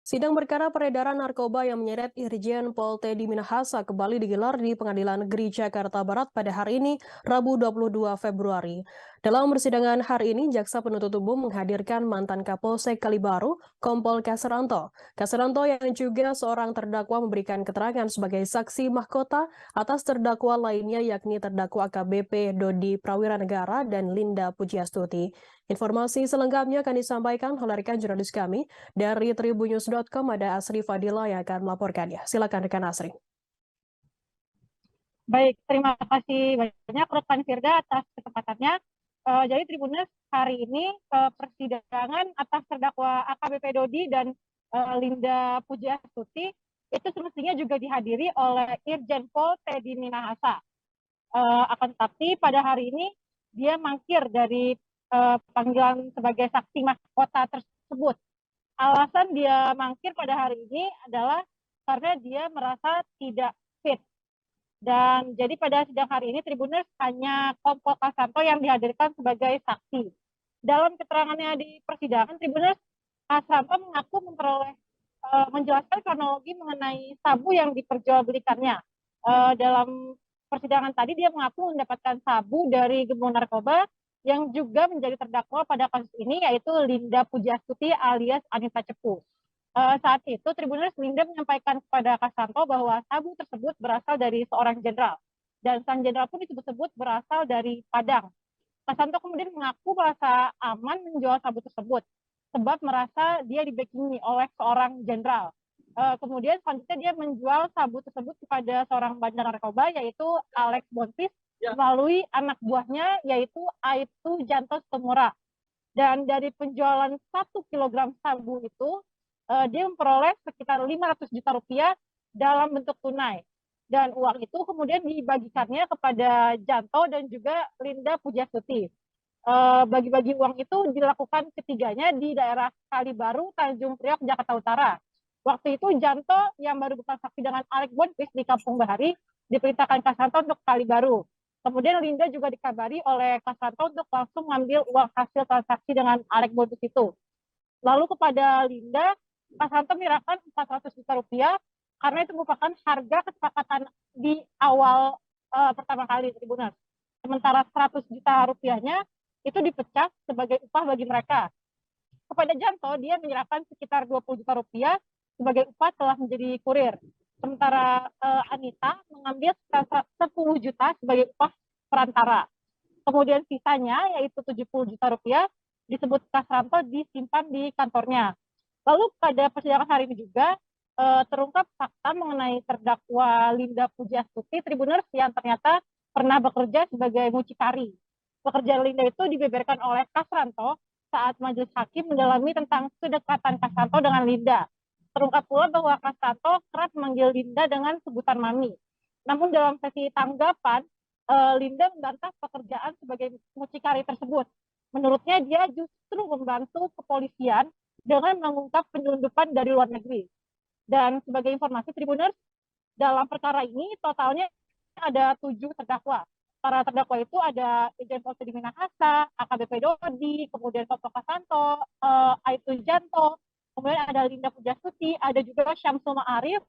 Sidang perkara peredaran narkoba yang menyeret Irjen Pol Teddy Minahasa kembali digelar di Pengadilan Negeri Jakarta Barat pada hari ini, Rabu 22 Februari. Dalam persidangan hari ini, Jaksa Penuntut Umum menghadirkan mantan Kapolsek Kalibaru, Kompol Kasranto. Kasranto yang juga seorang terdakwa memberikan keterangan sebagai saksi mahkota atas terdakwa lainnya yakni terdakwa AKBP Dodi Prawiranegara dan Linda Pujiastuti. Informasi selengkapnya akan disampaikan oleh rekan jurnalis kami dari tribunnews.com. Ada Asri Fadila yang akan melaporkannya. Silakan rekan Asri. Baik, terima kasih banyak rekan Firda atas kesempatannya. Jadi Tribunnews hari ini persidangan atas terdakwa AKBP Dodi dan Linda Pujiastuti itu semestinya juga dihadiri oleh Irjen Pol Teddy Minahasa. Akan tetapi pada hari ini dia mangkir dari panggilan sebagai saksi mahkota tersebut. Alasan dia mangkir pada hari ini adalah karena dia merasa tidak fit. Dan jadi pada sidang hari ini Tribunnews hanya Kompol Kasranto yang dihadirkan sebagai saksi. Dalam keterangannya di persidangan, Tribunnews Kasranto mengaku menjelaskan kronologi mengenai sabu yang diperjualbelikannya. Dalam persidangan tadi dia mengaku mendapatkan sabu dari gembong narkoba yang juga menjadi terdakwa pada kasus ini, yaitu Linda Pujiastuti alias Anita Cepu. Saat itu Tribunnews Linda menyampaikan kepada Kasranto bahwa sabu tersebut berasal dari seorang jenderal, dan sang jenderal pun disebut berasal dari Padang. Kasranto kemudian mengaku merasa aman menjual sabu tersebut sebab merasa dia dibackingi oleh seorang jenderal. Kemudian selanjutnya dia menjual sabu tersebut kepada seorang bandar narkoba, yaitu Alex Bonfils, melalui anak buahnya yaitu Aibtu Janto Situmorang. Dan dari penjualan 1 kg sabu itu dia memperoleh sekitar 500 juta rupiah dalam bentuk tunai. Dan uang itu kemudian dibagikannya kepada Janto dan juga Linda Pujiastuti. Bagi-bagi uang itu dilakukan ketiganya di daerah Kalibaru, Tanjung Priok, Jakarta Utara. Waktu itu Janto yang baru bertransaksi dengan Alex Bonfils di Kampung Bahari diperintahkan Kasranto untuk Kalibaru. Kemudian Linda juga dikabari oleh Kasranto untuk langsung mengambil uang hasil transaksi dengan Alex Bonfils itu. Lalu kepada Linda, Kasranto menyerahkan 400 juta rupiah karena itu merupakan harga kesepakatan di awal pertama kali Tribunnews. Sementara 100 juta rupiahnya itu dipecah sebagai upah bagi mereka. Kepada Janto, dia menyerahkan sekitar 20 juta rupiah sebagai upah telah menjadi kurir. Sementara Anita mengambil 10 juta sebagai upah perantara. Kemudian sisanya, yaitu 70 juta rupiah, disebut Kasranto disimpan di kantornya. Lalu pada persidangan hari ini juga terungkap fakta mengenai terdakwa Linda Pujiastuti, Tribunnews yang ternyata pernah bekerja sebagai mucikari. Pekerjaan Linda itu dibeberkan oleh Kasranto saat majelis hakim mendalami tentang kedekatan Kasranto dengan Linda. Terungkap pula bahwa Kasranto kerap memanggil Linda dengan sebutan Mami. Namun dalam sesi tanggapan, Linda membantah pekerjaan sebagai mucikari tersebut. Menurutnya dia justru membantu kepolisian dengan mengungkap penyelundupan dari luar negeri. Dan sebagai informasi Tribunnews, dalam perkara ini totalnya ada 7 terdakwa. Para terdakwa itu ada Irjen Pol Teddy Minahasa, AKBP Dodi, kemudian Kompol Kasranto, Aibtu Janto, kemudian ada Linda Pujiastuti, ada juga Syamsul Ma'arif,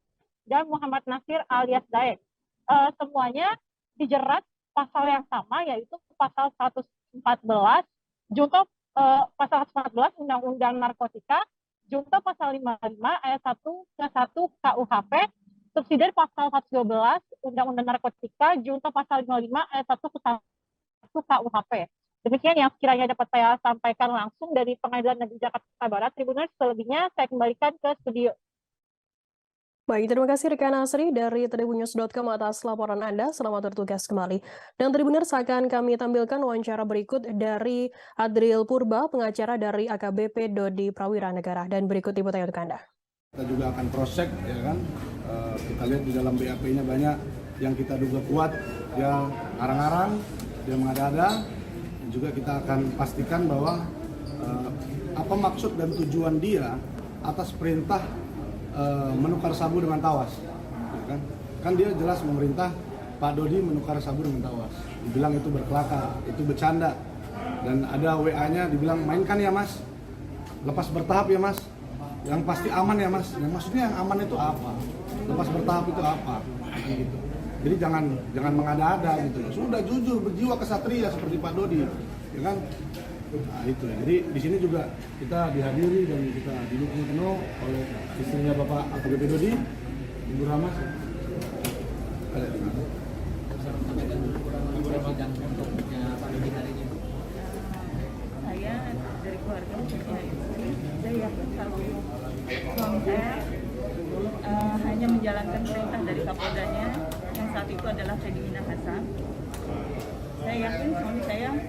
dan Muhammad Nasir alias Daeng. Semuanya dijerat pasal yang sama, yaitu pasal 114, junto pasal 114 Undang-Undang Narkotika, junto pasal 55 ayat 1 ke 1 KUHP, subsidiar pasal 112 Undang-Undang Narkotika, junto pasal 55 ayat 1 ke 1 KUHP. Demikian yang sekiranya dapat saya sampaikan langsung dari Pengadilan Negeri Jakarta Barat. Tribunnews, selebihnya saya kembalikan ke studio. Baik, terima kasih rekan Asri dari tribunnews.com atas laporan Anda. Selamat bertugas kembali. Dan Tribuners akan kami tampilkan wawancara berikut dari Adril Purba, pengacara dari AKBP Dodi Prawiranegara. Dan berikut liputannya untuk Anda. Kita juga akan cross-check, ya kan. Kita lihat di dalam BAP-nya banyak yang kita duga kuat, yang arang-arang, yang mengada-ada. Juga kita akan pastikan bahwa apa maksud dan tujuan dia atas perintah menukar sabu dengan tawas, ya kan dia jelas memerintah Pak Dodi menukar sabu dengan tawas, dibilang itu berkelakar, itu bercanda, dan ada WA-nya dibilang mainkan ya mas, lepas bertahap ya mas, yang pasti aman ya Mas. Yang maksudnya yang aman itu apa? Lepas bertahap itu apa? Gitu. Jadi jangan mengada-ada gitu. Sudah jujur berjiwa kesatria seperti Pak Dodi, ya kan? Nah, itu ya. Jadi di sini juga kita dihadiri dan kita didukung penuh oleh istrinya Bapak AKBP Dodi, Ibu Ramas. Ada di mana? Saya dari keluarga saya yakin kalau suami saya hanya menjalankan perintah dari Kapoldanya yang saat itu adalah Teddy Minahasa. Saya yakin suami saya